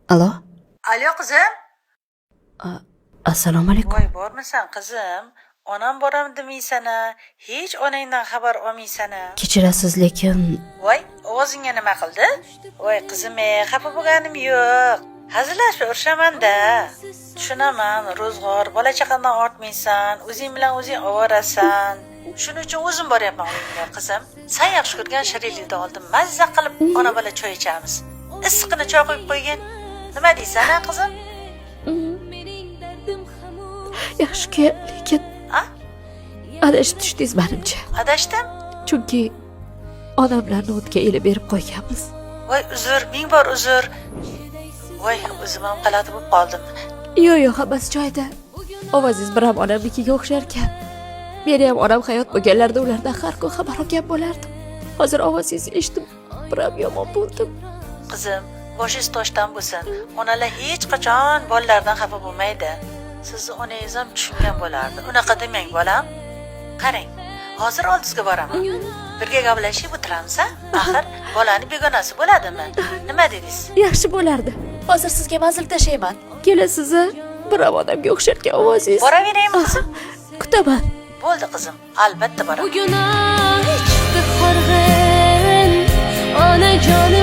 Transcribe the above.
Alo? Alo qizim. Assalomu alaykum. Voy bormisan qizim? Onam boram demaysana, hech onangdan xabar olmaysana. Kechirasiz, lekin Voy, ovozingga nima qildi? Voy qizim, xafa bo'lganim yo'q. Hazillashib urishamanda. Tushunaman, ro'zg'or, bola chaqadan ortmaysan, o'zing bilan o'zing ovorasan. Shuning uchun o'zim boryapman uyingga qizim. Sen yaxshi ko'rgan shirinlikni oldim. Mazza qilib ona bola choy ichamiz. Issiqini choy qo'yib qo'ygin. Nima deysan, ha qizim? yaxshi-ku, lekin Ha? adashib tushdingiz menimcha. Adashdim? Chunki onamlarni o'tga elib berib qo'yganmiz. Voy uzr, ming bor uzr. Voy o'zim ham g'alati bo'lib qoldim. Yo'q, hammasi joyida. Ovozingiz bir ham onamnikiga o'xshar ekan. Meni ham onam hayot bo'lganlarda ulardan har kun xabar olgan bo'lardim. Hozir ovozingizni eshitib, bir ham yomon bo'ldim. Qizim, boshingiz toshdan bo'lsin. Onalar hech qachon bolalardan xafa bo'lmaydi. Sizni onangiz ham tushungan bo'lardi. Unaqa demang, bolam. Qarang, hozir oldingizga boraman. Birga gaplashib o'tiramiz, ha? Axir bolani begonasi bo'ladimi? Nima dedingiz? Yaxshi bo'lardi. Hozir sizga manzil tashlayman. Kelasiz, bir ham odamga o'xsharkan ovozingiz. Boraveraymi qizim? Kutaman. Bo'ldi qizim, albatta boraman. Bugün hiç bir horg'in onajon